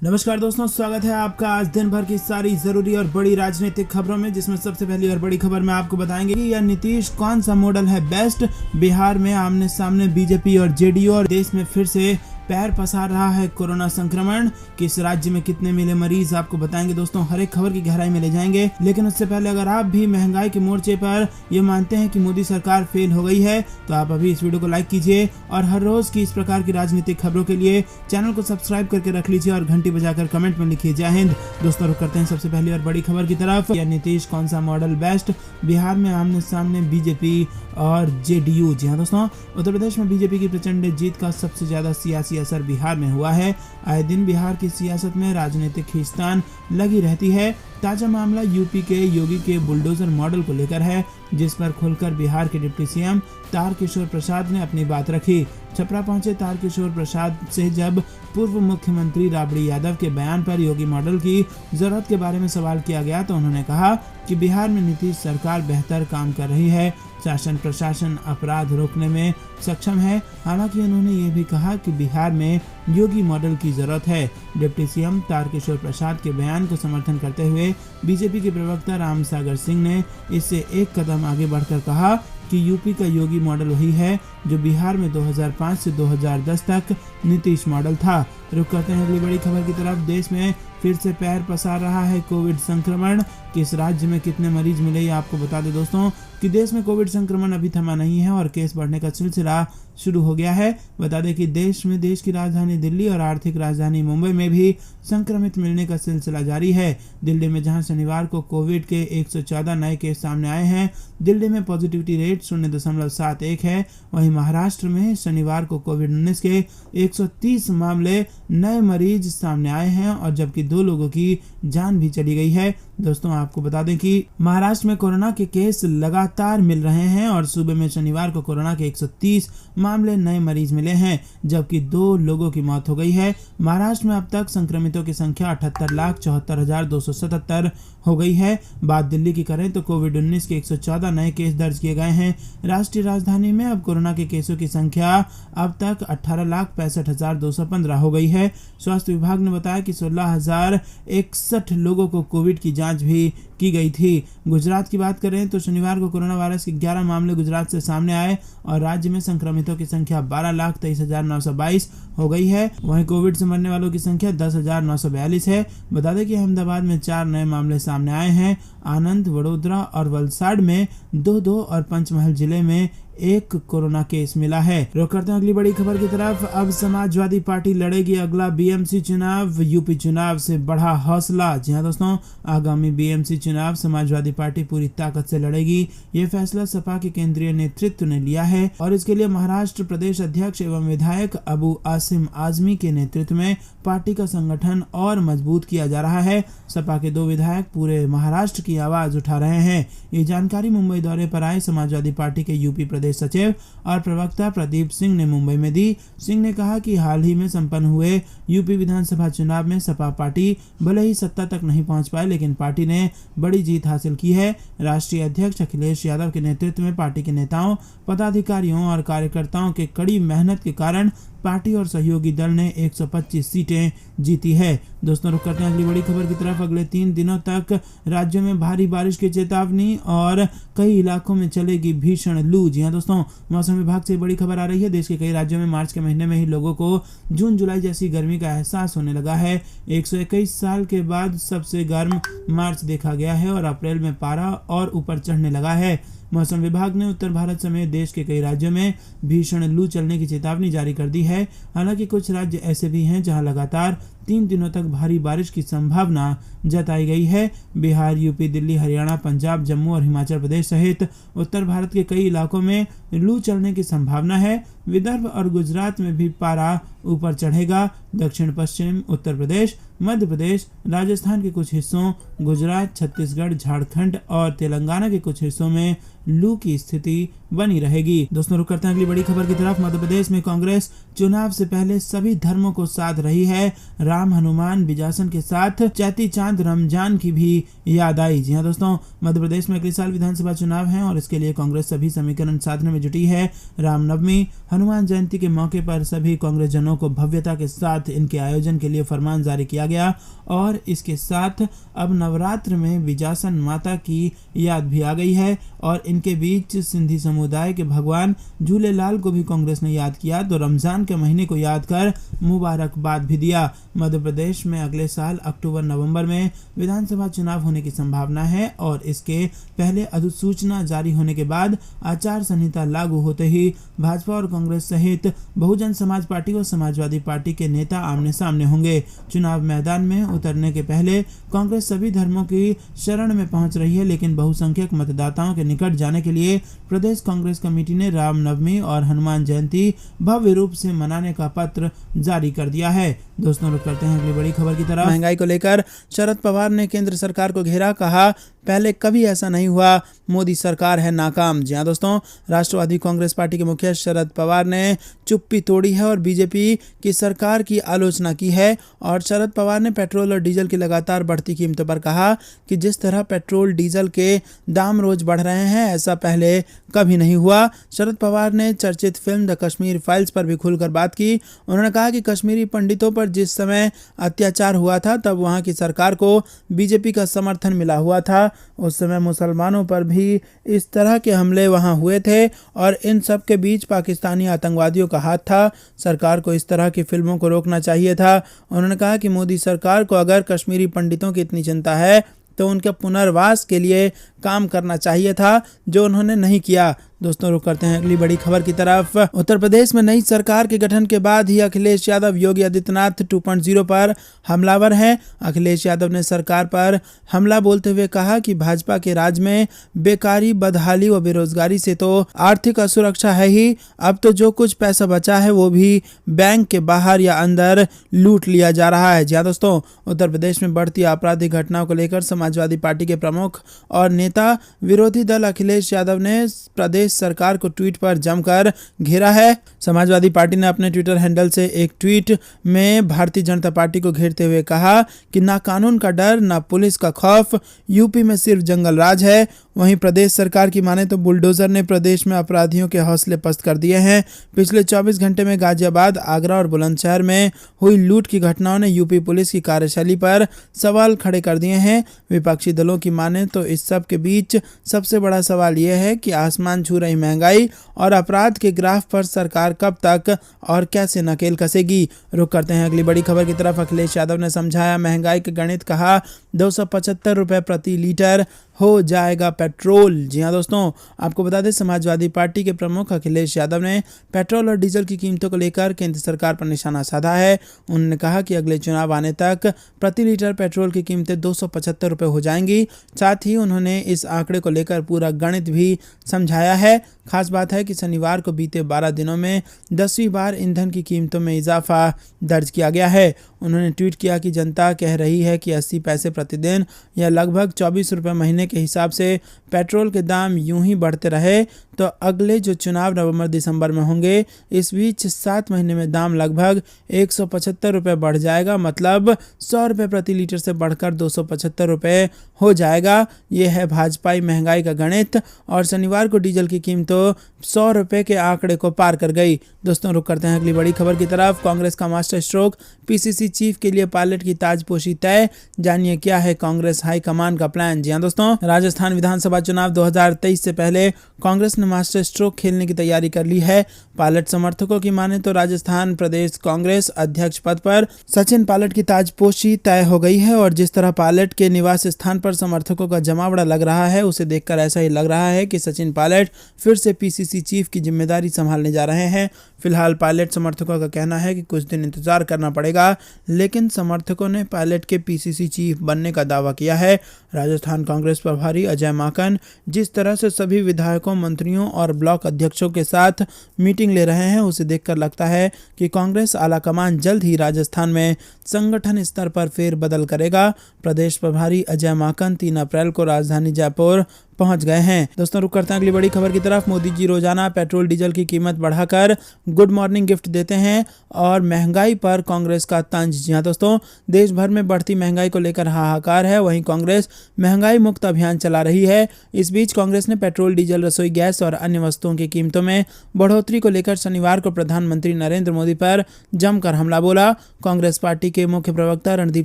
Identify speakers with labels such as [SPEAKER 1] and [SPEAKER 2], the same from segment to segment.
[SPEAKER 1] नमस्कार दोस्तों, स्वागत है आपका आज दिन भर की सारी जरूरी और बड़ी राजनीतिक खबरों में, जिसमें सबसे पहली और बड़ी खबर में आपको बताएंगे कि यह नीतीश कौन सा मॉडल है बेस्ट। बिहार में आमने सामने बीजेपी और जेडीयू, और देश में फिर से पैर पसार रहा है कोरोना संक्रमण। किस राज्य में कितने मिले मरीज आपको बताएंगे दोस्तों। हर एक खबर की गहराई में ले जाएंगे, लेकिन उससे पहले अगर आप भी महंगाई के मोर्चे पर ये मानते हैं कि मोदी सरकार फेल हो गई है तो आप अभी इस वीडियो को लाइक कीजिए और हर रोज की इस प्रकार की राजनीतिक खबरों के लिए चैनल को सब्सक्राइब करके रख लीजिए और घंटी बजाकर कमेंट में लिखिए जय हिंद। दोस्तों रुक करते हैं सबसे पहली और बड़ी खबर की तरफ। या नीतीश कौन सा मॉडल बेस्ट। बिहार में आमने सामने बीजेपी और जेडीयू। जी हाँ दोस्तों, उत्तर प्रदेश में बीजेपी की प्रचंड जीत का सबसे ज्यादा सियासी असर बिहार में हुआ है। आए दिन बिहार की सियासत में राजनीतिक खींचतान लगी रहती है। ताजा मामला यूपी के योगी के बुलडोजर मॉडल को लेकर है, जिस पर खुलकर बिहार के डिप्टी सीएम तारकिशोर प्रसाद ने अपनी बात रखी। छपरा पहुंचे तारकिशोर प्रसाद से जब पूर्व मुख्यमंत्री राबड़ी यादव के बयान पर योगी मॉडल की जरूरत के बारे में सवाल किया गया तो उन्होंने कहा कि बिहार में नीतीश सरकार बेहतर काम कर रही है। शासन प्रशासन अपराध रोकने में सक्षम है। हालांकि उन्होंने ये भी कहा कि बिहार में योगी मॉडल की जरूरत है। डिप्टी सीएम तारकिशोर प्रसाद के बयान को समर्थन करते हुए बीजेपी के प्रवक्ता राम सागर सिंह ने इससे एक कदम आगे बढ़कर कहा कि यूपी का योगी मॉडल वही है जो बिहार में 2005 से 2010 तक नीतीश मॉडल था। रुक करते हैं अगली बड़ी खबर की तरफ। देश में फिर से पैर पसार रहा है कोविड संक्रमण। किस राज्य में कितने मरीज मिले ये आपको बता दें दोस्तों कि देश में कोविड संक्रमण अभी थमा नहीं है और केस बढ़ने का सिलसिला शुरू हो गया है। बता दें कि देश की राजधानी दिल्ली और आर्थिक राजधानी मुंबई में भी संक्रमित मिलने का सिलसिला जारी है। दिल्ली में जहां शनिवार को कोविड के 114 नए केस सामने आए हैं, दिल्ली में पॉजिटिविटी रेट 0.71 है। वहीं महाराष्ट्र में शनिवार को कोविड-19 के 130 मामले नए मरीज सामने आए हैं और जबकि 2 लोगों की जान भी चली गई है। दोस्तों आपको बता दें कि महाराष्ट्र में कोरोना के केस लगातार मिल रहे हैं और सूबे में शनिवार को कोरोना के 130 मामले नए मरीज मिले हैं, जबकि 2 लोगों की मौत हो गई है। महाराष्ट्र में अब तक संक्रमितों की संख्या 78,74,277 हो गई है। बात दिल्ली की करें तो कोविड-19 के 114 नए केस दर्ज किए गए हैं। राष्ट्रीय राजधानी में अब कोरोना के केसों की संख्या अब तक 18,65,215 हो गई है। स्वास्थ्य विभाग ने बताया कि 16,061 लोगों को कोविड की जांच भी की गई थी। गुजरात की बात करें तो शनिवार को कोरोना वायरस के 11 मामले गुजरात से सामने आए और राज्य में संक्रमितों की संख्या 12,23,922 हो गई है। वहीं कोविड से मरने वालों की संख्या 10,942 है। बता दें कि अहमदाबाद में 4 नए मामले सामने आए हैं। आनंद, वडोदरा और वलसाड़ में 2-2 और पंचमहल जिले में 1 कोरोना केस मिला है। रुक करते हैं अगली बड़ी खबर की तरफ। अब समाजवादी पार्टी लड़ेगी अगला बीएमसी चुनाव। यूपी चुनाव से बढ़ा हौसला। जी हाँ दोस्तों, आगामी बीएमसी चुनाव समाजवादी पार्टी पूरी ताकत से लड़ेगी। ये फैसला सपा के केंद्रीय नेतृत्व ने लिया है और इसके लिए महाराष्ट्र प्रदेश अध्यक्ष एवं विधायक अबू आसिम आजमी के नेतृत्व में पार्टी का संगठन और मजबूत किया जा रहा है। सपा के 2 विधायक पूरे महाराष्ट्र की आवाज उठा रहे हैं। ये जानकारी मुंबई दौरे पर आए समाजवादी पार्टी के यूपी प्रदेश सचिव और प्रवक्ता प्रदीप सिंह ने मुंबई में दी। सिंह ने कहा कि हाल ही में संपन्न हुए यूपी विधानसभा चुनाव में सपा पार्टी भले ही सत्ता तक नहीं पहुंच पाई, लेकिन पार्टी ने बड़ी जीत हासिल की है। राष्ट्रीय अध्यक्ष अखिलेश यादव के नेतृत्व में पार्टी के नेताओं, पदाधिकारियों और कार्यकर्ताओं के कड़ी मेहनत के कारण पार्टी और सहयोगी दल ने 125 सीटें जीती है। दोस्तों रुक करते हैं अगली बड़ी खबर की तरफ। अगले 3 दिनों तक राज्यों में भारी बारिश की चेतावनी और कई इलाकों में चलेगी भीषण लू। जी हाँ दोस्तों, मौसम विभाग से बड़ी खबर आ रही है। देश के कई राज्यों में मार्च के महीने में ही लोगों को जून जुलाई जैसी गर्मी का एहसास होने लगा है। 121 साल के बाद सबसे गर्म मार्च देखा गया है और अप्रैल में पारा और ऊपर चढ़ने लगा है। मौसम विभाग ने उत्तर भारत समेत देश के कई राज्यों में भीषण लू चलने की चेतावनी जारी कर दी है। हालांकि कुछ राज्य ऐसे भी हैं जहां लगातार 3 दिनों तक भारी बारिश की संभावना जताई गई है। बिहार, यूपी, दिल्ली, हरियाणा, पंजाब, जम्मू और हिमाचल प्रदेश सहित उत्तर भारत के कई इलाकों में लू चलने की संभावना है। विदर्भ और गुजरात में भी पारा ऊपर चढ़ेगा। दक्षिण पश्चिम उत्तर प्रदेश, मध्य प्रदेश, राजस्थान के कुछ हिस्सों, गुजरात, छत्तीसगढ़, झारखंड और तेलंगाना के कुछ हिस्सों में लू की स्थिति बनी रहेगी। दोस्तों रुक करते हैं अगली बड़ी खबर की तरफ। मध्य प्रदेश में कांग्रेस चुनाव से पहले सभी धर्मों को साध रही है। राम हनुमान बिजासन के साथ चैती चांद रमजान की भी याद आई। जी हाँ दोस्तों, मध्य प्रदेश में अगले साल विधानसभा चुनाव हैं और इसके लिए कांग्रेस सभी समीकरण साधने में जुटी है। रामनवमी, हनुमान जयंती के मौके पर सभी कांग्रेस जनों को भव्यता के साथ इनके आयोजन के लिए फरमान जारी किया गया और इसके साथ अब नवरात्र में बिजासन माता की याद भी आ गई है और इनके बीच सिंधी समुदाय के भगवान झूलेलाल को भी कांग्रेस ने याद किया तो रमजान के महीने को याद कर मुबारकबाद भी दिया। मध्य प्रदेश में अगले साल अक्टूबर-नवंबर में विधानसभा चुनाव होने की संभावना है और इसके पहले अधिसूचना जारी होने के बाद आचार संहिता लागू होते ही भाजपा और कांग्रेस सहित बहुजन समाज पार्टी और समाजवादी पार्टी के नेता आमने सामने होंगे। चुनाव मैदान में उतरने के पहले कांग्रेस सभी धर्मों की शरण में पहुंच रही है, लेकिन बहुसंख्यक मतदाताओं के निकट जाने के लिए प्रदेश कांग्रेस कमेटी ने रामनवमी और हनुमान जयंती भव्य रूप से मनाने का पत्र जारी कर दिया है। दोस्तों, रुक करते हैं अगली बड़ी खबर की तरफ। महंगाई को लेकर शरद पवार ने केंद्र सरकार को घेरा, कहा पहले कभी ऐसा नहीं हुआ, मोदी सरकार है नाकाम। जी हाँ दोस्तों, राष्ट्रवादी कांग्रेस पार्टी के मुखिया शरद पवार ने चुप्पी तोड़ी है और बीजेपी की सरकार की आलोचना की है और शरद पवार ने पेट्रोल और डीजल की लगातार बढ़ती कीमतों पर कहा कि जिस तरह पेट्रोल डीजल के दाम रोज बढ़ रहे हैं ऐसा पहले कभी नहीं हुआ। शरद पवार ने चर्चित फिल्म द कश्मीर फाइल्स पर भी खुलकर बात की। उन्होंने कहा कि कश्मीरी पंडितों पर जिस समय अत्याचार हुआ था तब वहां की सरकार को बीजेपी का समर्थन मिला हुआ था। उस समय मुसलमानों पर भी इस तरह के हमले वहां हुए थे और इन सब के बीच पाकिस्तानी आतंकवादियों का हाथ था। सरकार को इस तरह की फिल्मों को रोकना चाहिए था। उन्होंने कहा कि मोदी सरकार को अगर कश्मीरी पंडितों की इतनी चिंता है तो उनके पुनर्वास के लिए काम करना चाहिए था, जो उन्होंने नहीं किया। दोस्तों, रुक करते हैं अगली बड़ी खबर की तरफ। उत्तर प्रदेश में नई सरकार के गठन के बाद ही अखिलेश यादव योगी आदित्यनाथ 2.0 पर हमलावर हैं। अखिलेश यादव ने सरकार पर हमला बोलते हुए कहा कि भाजपा के राज में बेकारी, बदहाली व बेरोजगारी से तो आर्थिक असुरक्षा है ही, अब तो जो कुछ पैसा बचा है वो भी बैंक के बाहर या अंदर लूट लिया जा रहा है। जी दोस्तों, उत्तर प्रदेश में बढ़ती आपराधिक घटनाओं को लेकर समाजवादी पार्टी के प्रमुख और नेता विरोधी दल अखिलेश यादव ने प्रदेश सरकार को ट्वीट पर जमकर घेरा है। समाजवादी पार्टी ने अपने ट्विटर हैंडल से एक ट्वीट में भारतीय जनता पार्टी को घेरते हुए कहा कि ना कानून का डर, ना पुलिस का खौफ, यूपी में सिर्फ जंगल राज है। वहीं प्रदेश सरकार की माने तो बुलडोजर ने प्रदेश में अपराधियों के हौसले पस्त कर दिए हैं। पिछले 24 घंटे में गाजियाबाद, आगरा और बुलंदशहर में हुई लूट की घटनाओं ने यूपी पुलिस की कार्यशैली पर सवाल खड़े कर दिए हैं। विपक्षी दलों की माने तो इस सब के बीच सबसे बड़ा सवाल यह है कि आसमान छू रही महंगाई और अपराध के ग्राफ पर सरकार कब तक और कैसे नकेल कसेगी। रुक करते हैं अगली बड़ी खबर की तरफ। अखिलेश यादव ने समझाया महंगाई के गणित, कहा 275 रुपए प्रति लीटर हो जाएगा पेट्रोल। जी हाँ दोस्तों, आपको बता दें समाजवादी पार्टी के प्रमुख अखिलेश यादव ने पेट्रोल और डीजल की कीमतों को लेकर केंद्र सरकार पर निशाना साधा है। उन्होंने कहा कि अगले चुनाव आने तक प्रति लीटर पेट्रोल की कीमतें 275 रुपये हो जाएंगी। साथ ही उन्होंने इस आंकड़े को लेकर पूरा गणित भी समझाया है। खास बात है कि शनिवार को बीते 12 दिनों में 10वीं बार ईंधन की कीमतों में इजाफा दर्ज किया गया है। उन्होंने ट्वीट किया कि जनता कह रही है कि 80 पैसे प्रतिदिन या लगभग 24 रुपये महीने के हिसाब से पेट्रोल के दाम यूं ही बढ़ते रहे तो अगले जो चुनाव नवंबर-दिसंबर में होंगे, इस बीच 7 महीने में दाम लगभग 175 रुपये बढ़ जाएगा। मतलब 100 रुपये प्रति लीटर से बढ़कर 275 रुपये हो जाएगा। ये है भाजपाई महंगाई का गणित और शनिवार को डीजल की कीमतों 100 रुपये के आंकड़े को पार कर गई। दोस्तों, रुक करते हैं अगली बड़ी खबर की तरफ। कांग्रेस का मास्टर स्ट्रोक, पीसीसी चीफ के लिए पायलट की ताजपोशी तय। जानिए क्या है कांग्रेस हाईकमान का प्लान। जी हाँ दोस्तों, राजस्थान विधानसभा चुनाव 2023 से पहले कांग्रेस ने मास्टर स्ट्रोक खेलने की तैयारी कर ली है। पायलट समर्थकों की माने तो राजस्थान प्रदेश कांग्रेस अध्यक्ष पद पर सचिन पायलट की ताजपोशी तय हो गई है और जिस तरह पायलट के निवास स्थान पर समर्थकों का जमावड़ा लग रहा है, उसे देखकर ऐसा ही लग रहा है कि सचिन पायलट फिर से पीसीसी चीफ की जिम्मेदारी संभालने जा रहे हैं। फिलहाल पायलट समर्थकों का कहना है कि कुछ दिन इंतजार करना पड़ेगा, लेकिन समर्थकों ने पायलट के पीसीसी चीफ बनने का दावा किया है। राजस्थान कांग्रेस प्रभारी अजय माकन जिस तरह से सभी विधायकों, मंत्रियों और ब्लॉक अध्यक्षों के साथ मीटिंग ले रहे हैं, उसे देखकर लगता है कि कांग्रेस आलाकमान जल्द ही राजस्थान में संगठन स्तर पर फेरबदल करेगा। प्रदेश प्रभारी अजय माकन 3 अप्रैल को राजधानी जयपुर पहुंच गए हैं। दोस्तों रुक करते हैं अगली बड़ी खबर की तरफ। मोदी जी रोजाना पेट्रोल डीजल की कीमत बढ़ाकर गुड मॉर्निंग गिफ्ट देते हैं और महंगाई पर कांग्रेस का तंज। जी हां दोस्तों, देश भर में बढ़ती महंगाई को लेकर हाहाकार है। वहीं कांग्रेस महंगाई मुक्त अभियान चला रही है। इस बीच कांग्रेस ने पेट्रोल डीजल रसोई गैस और अन्य वस्तुओं की कीमतों में बढ़ोतरी को लेकर शनिवार को प्रधानमंत्री नरेंद्र मोदी पर जमकर हमला बोला। कांग्रेस पार्टी के मुख्य प्रवक्ता रणदीप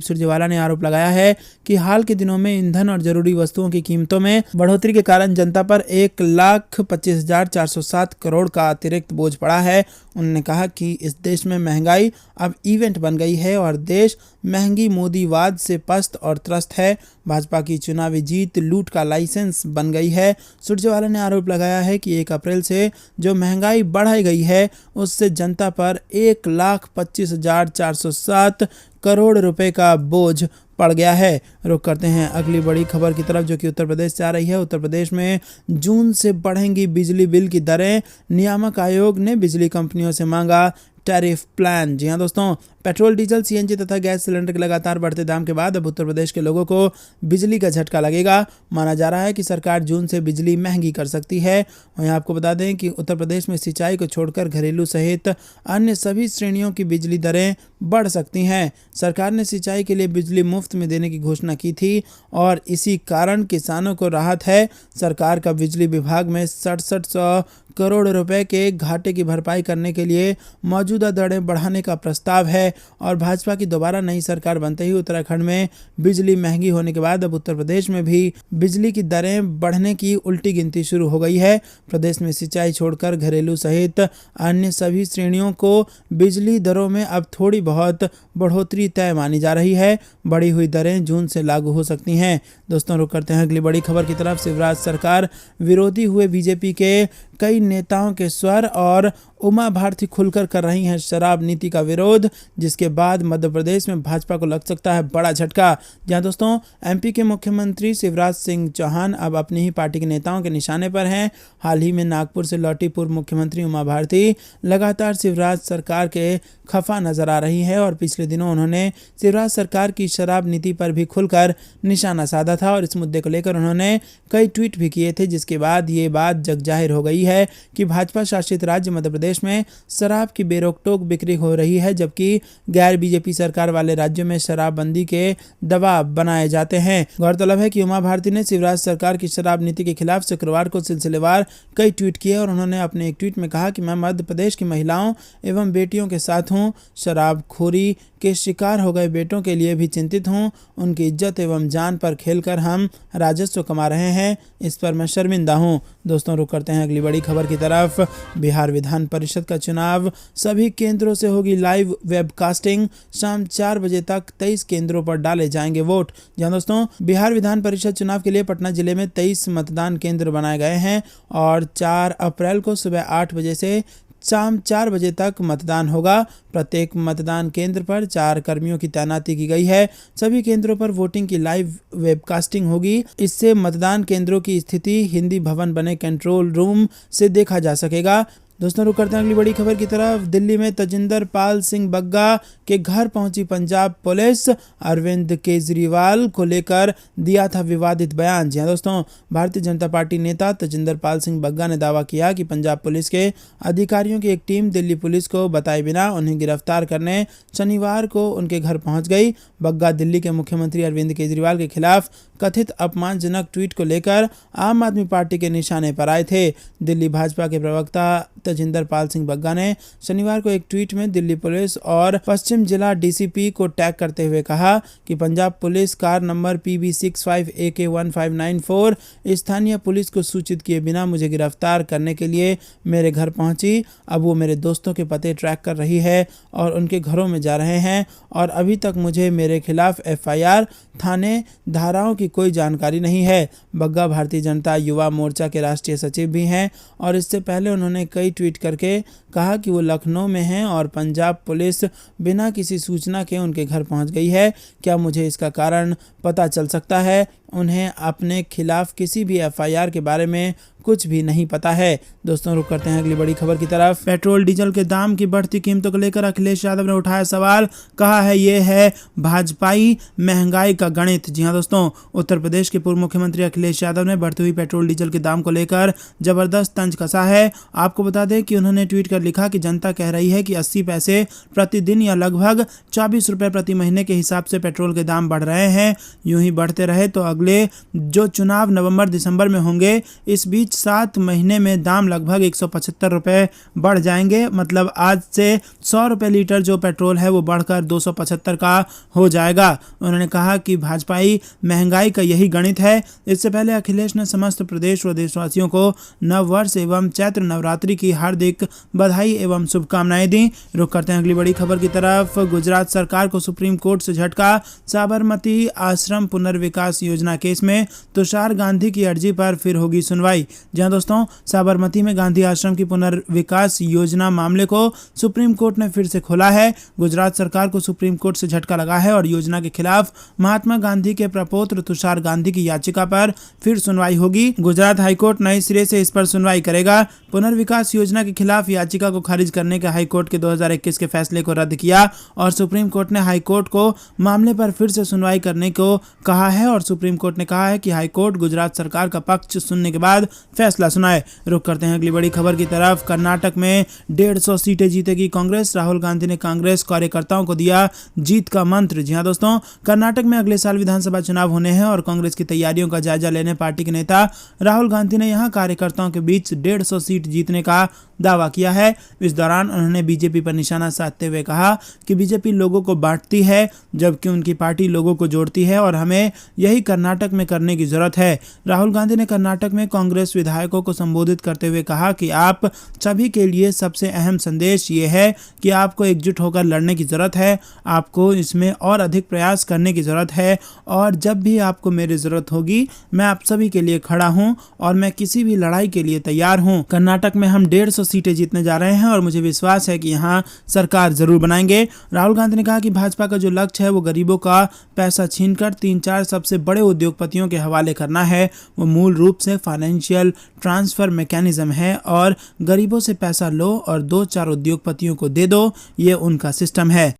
[SPEAKER 1] सुरजेवाला ने आरोप लगाया है कि हाल के दिनों में ईंधन और जरूरी वस्तुओं की कीमतों में बढ़ोतरी के कारण जनता पर 1,25,407 करोड़ का अतिरिक्त बोझ पड़ा है। उन्होंने कहा कि इस देश में महंगाई अब इवेंट बन गई है और देश महंगी मोदीवाद से पस्त और त्रस्त है। भाजपा की चुनावी जीत लूट का लाइसेंस बन गई है। सुरजेवाला ने आरोप लगाया है कि 1 अप्रैल से जो महंगाई बढ़ाई गई है उससे जनता पर 1,25,407 करोड़ रुपए का बोझ पड़ गया है। रुक करते हैं अगली बड़ी खबर की तरफ जो कि उत्तर प्रदेश से आ रही है। उत्तर प्रदेश में जून से बढ़ेंगी बिजली बिल की दरें। नियामक आयोग ने बिजली कंपनियों से मांगा टैरिफ प्लान। जी हां दोस्तों, पेट्रोल डीजल सीएनजी तथा गैस सिलेंडर के लगातार बढ़ते दाम के बाद अब उत्तर प्रदेश के लोगों को बिजली का झटका लगेगा। माना जा रहा है कि सरकार जून से बिजली महंगी कर सकती है। वहीं आपको बता दें कि उत्तर प्रदेश में सिंचाई को छोड़कर घरेलू सहित अन्य सभी श्रेणियों की बिजली दरें बढ़ सकती हैं। सरकार ने सिंचाई के लिए बिजली मुफ्त में देने की घोषणा की थी और इसी कारण किसानों को राहत है। सरकार का बिजली विभाग में 6700 करोड़ रुपए के घाटे की भरपाई करने के लिए मौजूदा दरें बढ़ाने का प्रस्ताव है और भाजपा की दोबारा नई सरकार बनते ही उत्तराखंड में बिजली महंगी होने के बाद अब उत्तर प्रदेश में भी बिजली की दरें बढ़ने की उल्टी गिनती शुरू हो गई है। प्रदेश में सिंचाई छोड़कर घरेलू सहित अन्य सभी श्रेणियों को बिजली दरों में अब थोड़ी बहुत बढ़ोतरी तय मानी जा रही है। बढ़ी हुई दरें जून से लागू हो सकती हैं। दोस्तों रुक करते हैं अगली बड़ी खबर की तरफ। शिवराज सरकार विरोधी हुए बीजेपी के कई नेताओं के स्वर और उमा भारती खुलकर कर रही हैं शराब नीति का विरोध, जिसके बाद मध्य प्रदेश में भाजपा को लग सकता है बड़ा झटका। जहां दोस्तों एमपी के मुख्यमंत्री शिवराज सिंह चौहान अब अपनी ही पार्टी के नेताओं के निशाने पर हैं। हाल ही में नागपुर से लौटी पूर्व मुख्यमंत्री उमा भारती लगातार शिवराज सरकार के खफा नजर आ रही है और पिछले दिनों उन्होंने शिवराज सरकार की शराब नीति पर भी खुलकर निशाना साधा था और इस मुद्दे को लेकर उन्होंने कई ट्वीट भी किए थे, जिसके बाद ये बात जग जाहिर हो गई है कि भाजपा शासित राज्य मध्य प्रदेश में शराब की बेरोक-टोक बिक्री हो रही है, जबकि गैर बीजेपी सरकार वाले राज्यों में शराबबंदी के दबाव बनाए जाते हैं। गौरतलब है कि उमा भारती ने शिवराज सरकार की शराब नीति के खिलाफ शुक्रवार को सिलसिलेवार कई ट्वीट किए और उन्होंने अपने एक ट्वीट में कहा कि मैं मध्य प्रदेश की महिलाओं एवं बेटियों के साथ हूँ। शराबखोरी के शिकार हो गए बेटों के लिए भी चिंतित हूँ। उनकी इज्जत एवं जान पर खेलकर हम राजस्व कमा रहे हैं, इस पर मैं शर्मिंदा हूँ। दोस्तों रुक करते हैं अगली बड़ी खबर की तरफ। बिहार विधान परिषद का चुनाव सभी केंद्रों से होगी लाइव वेबकास्टिंग। शाम 4 बजे तक 23 केंद्रों पर डाले जाएंगे वोट। जहां दोस्तों बिहार विधान परिषद चुनाव के लिए पटना जिले में 23 मतदान केंद्र बनाए गए हैं और 4 अप्रैल को सुबह 8 बजे से शाम 4 बजे तक मतदान होगा। प्रत्येक मतदान केंद्र पर 4 कर्मियों की तैनाती की गई है। सभी केंद्रों पर वोटिंग की लाइव वेबकास्टिंग होगी। इससे मतदान केंद्रों की स्थिति हिंदी भवन बने कंट्रोल रूम से देखा जा सकेगा। दोस्तों रुक करते हैं अगली बड़ी खबर की तरफ। दिल्ली में तजिंदर पाल सिंह बग्गा के घर पहुंची पंजाब पुलिस। अरविंद केजरीवाल को लेकर दिया था विवादित बयान। जी हां दोस्तों, भारतीय जनता पार्टी नेता तजिंदर पाल सिंह बग्गा ने दावा किया कि पंजाब पुलिस के अधिकारियों की एक टीम दिल्ली पुलिस को बताए बिना उन्हें गिरफ्तार करने शनिवार को उनके घर पहुंच गई। बग्गा दिल्ली के मुख्यमंत्री अरविंद केजरीवाल के खिलाफ कथित अपमानजनक ट्वीट को लेकर आम आदमी पार्टी के निशाने पर आए थे। दिल्ली भाजपा के प्रवक्ता तजिंदर पाल सिंह बग्गा ने शनिवार को एक ट्वीट में दिल्ली पुलिस और पश्चिम जिला डीसीपी को टैग करते हुए कहा कि Punjab police car number PB65AK1594 स्थानीय पुलिस को सूचित किए बिना मुझे गिरफ्तार करने के लिए मेरे घर पहुंची। अब वो मेरे दोस्तों के पते ट्रैक कर रही है और उनके घरों में जा रहे हैं और अभी तक मुझे मेरे खिलाफ FIR थाने धाराओं की कोई जानकारी नहीं है। बग्गा भारतीय जनता युवा मोर्चा के राष्ट्रीय सचिव भी हैं और इससे पहले उन्होंने कई ट्वीट करके कहा कि वो लखनऊ में हैं और पंजाब पुलिस बिना किसी सूचना के उनके घर पहुंच गई है। क्या मुझे इसका कारण पता चल सकता है? उन्हें अपने खिलाफ किसी भी FIR के बारे में कुछ भी नहीं पता है। दोस्तों रुक करते हैं अगली बड़ी खबर की तरफ। पेट्रोल डीजल के दाम की बढ़ती कीमतों को लेकर अखिलेश यादव ने उठाया सवाल, कहा है ये है भाजपाई महंगाई का गणित। जी हां दोस्तों, उत्तर प्रदेश के पूर्व मुख्यमंत्री अखिलेश यादव ने बढ़ती हुई पेट्रोल डीजल के दाम को लेकर जबरदस्त तंज कसा है। आपको बता दें कि उन्होंने ट्वीट कर लिखा कि जनता कह रही है कि 80 पैसे प्रतिदिन या लगभग 24 रुपए प्रति महीने के हिसाब से पेट्रोल के दाम बढ़ रहे हैं। यूं ही बढ़ते रहे तो अगले जो चुनाव नवंबर दिसंबर में होंगे, इस बीच 7 महीने में दाम लगभग 175 रुपए बढ़ जाएंगे। मतलब आज से 100 रुपए लीटर जो पेट्रोल है वो बढ़कर 275 का हो जाएगा। उन्होंने कहा कि भाजपाई महंगाई का यही गणित है। इससे पहले अखिलेश ने समस्त प्रदेश व देशवासियों को नव वर्ष एवं चैत्र नवरात्रि की हार्दिक बधाई एवं शुभकामनाएं दी। रुक करते हैं अगली बड़ी खबर की तरफ। गुजरात सरकार को सुप्रीम कोर्ट से झटका, साबरमती आश्रम पुनर्विकास योजना केस में तुषार गांधी की अर्जी पर फिर होगी सुनवाई। जहां दोस्तों, साबरमती में गांधी आश्रम की पुनर्विकास योजना मामले को सुप्रीम कोर्ट ने फिर से खोला है। गुजरात सरकार को सुप्रीम कोर्ट से झटका लगा है और योजना के खिलाफ महात्मा गांधी के प्रपौत्र तुषार गांधी की याचिका पर फिर सुनवाई होगी। गुजरात हाईकोर्ट नए सिरे से इस पर सुनवाई करेगा। पुनर्विकास योजना के खिलाफ याचिका को खारिज करने के हाईकोर्ट के 2021 के फैसले को रद्द किया और सुप्रीम कोर्ट ने हाईकोर्ट को मामले पर फिर से सुनवाई करने को कहा है। और सुप्रीम कोर्ट ने कहा है कि हाईकोर्ट गुजरात सरकार का पक्ष सुनने के बाद फैसला सुनाए। रुक करते हैं अगली बड़ी खबर की तरफ। कर्नाटक में 150 सीटें जीतेगी कांग्रेस, राहुल गांधी ने कांग्रेस कार्यकर्ताओं को दिया जीत का मंत्र। जी हां दोस्तों, कर्नाटक में अगले साल विधानसभा चुनाव होने हैं और कांग्रेस की तैयारियों का जायजा लेने पार्टी के नेता राहुल गांधी ने यहां कार्यकर्ताओं के बीच 150 सीट जीतने का दावा किया है। इस दौरान उन्होंने बीजेपी पर निशाना साधते हुए कहा कि बीजेपी लोगों को बांटती है जबकि उनकी पार्टी लोगों को जोड़ती है और हमें यही कर्नाटक में करने की जरूरत है। राहुल गांधी ने कर्नाटक में कांग्रेस विधायकों को संबोधित करते हुए कहा कि आप सभी के लिए सबसे अहम संदेश ये है कि आपको एकजुट होकर लड़ने की जरूरत है, आपको इसमें और अधिक प्रयास करने की जरूरत है और जब भी आपको मेरी जरूरत होगी मैं आप सभी के लिए खड़ा हूं और मैं किसी भी लड़ाई के लिए तैयार हूं। कर्नाटक में हम 150 सीटें जीतने जा रहे हैं और मुझे विश्वास है कि यहां सरकार जरूर बनाएंगे। राहुल गांधी ने कहा कि भाजपा का जो लक्ष्य है वो गरीबों का पैसा छीनकर 3-4 सबसे बड़े उद्योगपतियों के हवाले करना है। वो मूल रूप से फाइनेंशियल ट्रांसफर मैकेनिज्म है और गरीबों से पैसा लो और 2-4 उद्योगपतियों को दे दो, ये उनका सिस्टम है।